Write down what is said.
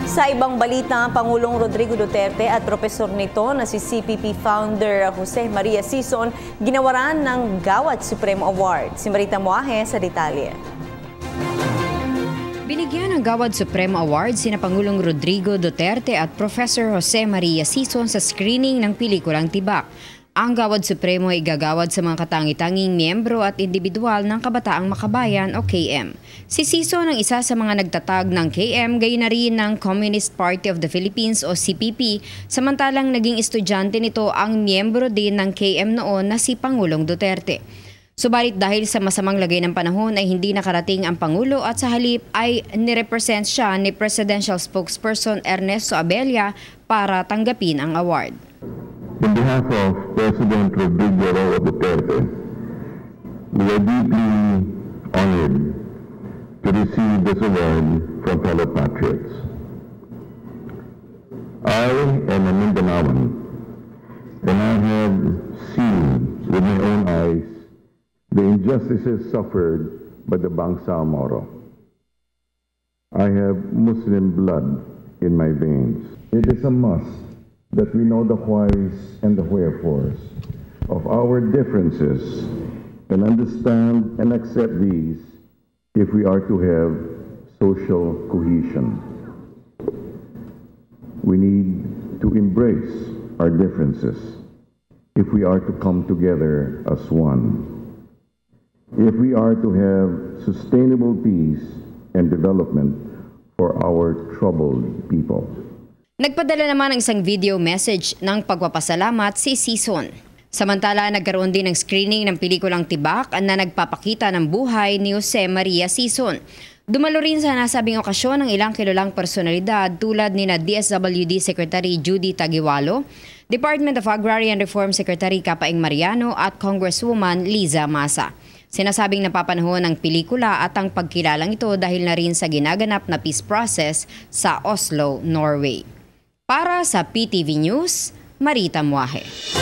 Sa ibang balita, Pangulong Rodrigo Duterte at profesor nito na si CPP founder Jose Maria Sison ginawaran ng Gawad Supremo Award. Si Marita Muaje sa detalye. Binigyan ng Gawad Supremo Award sina Pangulong Rodrigo Duterte at Professor Jose Maria Sison sa screening ng pelikulang Tibak. Ang Gawad Supremo ay igagawad sa mga katangi-tanging miyembro at individual ng Kabataang Makabayan o KM. Si Sison ang isa sa mga nagtatag ng KM, gayon na rin ng Communist Party of the Philippines o CPP, samantalang naging estudyante nito ang miyembro din ng KM noon na si Pangulong Duterte. Subalit dahil sa masamang lagay ng panahon ay hindi nakarating ang Pangulo at sa halip ay nirepresent siya ni Presidential Spokesperson Ernesto Abella para tanggapin ang award. On behalf of President Rodrigo Duterte, we are deeply honored to receive this award from fellow patriots. I am a Mindanaoan, and I have seen with my own eyes the injustices suffered by the Bangsa Moro. I have Muslim blood in my veins. It is a must that we know the whys and the wherefores of our differences and understand and accept these if we are to have social cohesion. We need to embrace our differences if we are to come together as one. If we are to have sustainable peace and development for our troubled people. Nagpadala naman ng isang video message ng pagpapasalamat si Sison. Samantala, nagkaroon din ng screening ng pelikulang Tibak na nagpapakita ng buhay ni Jose Maria Sison. Dumalo rin sa nasabing okasyon ng ilang kilalang personalidad tulad ni DSWD Secretary Judy Taguiwalo, Department of Agrarian Reform Secretary Kapaing Mariano at Congresswoman Liza Masa. Sinasabing napapanahon ng pelikula at ang pagkilalang ito dahil na rin sa ginaganap na peace process sa Oslo, Norway. Para sa PTV News, Marita Muaje.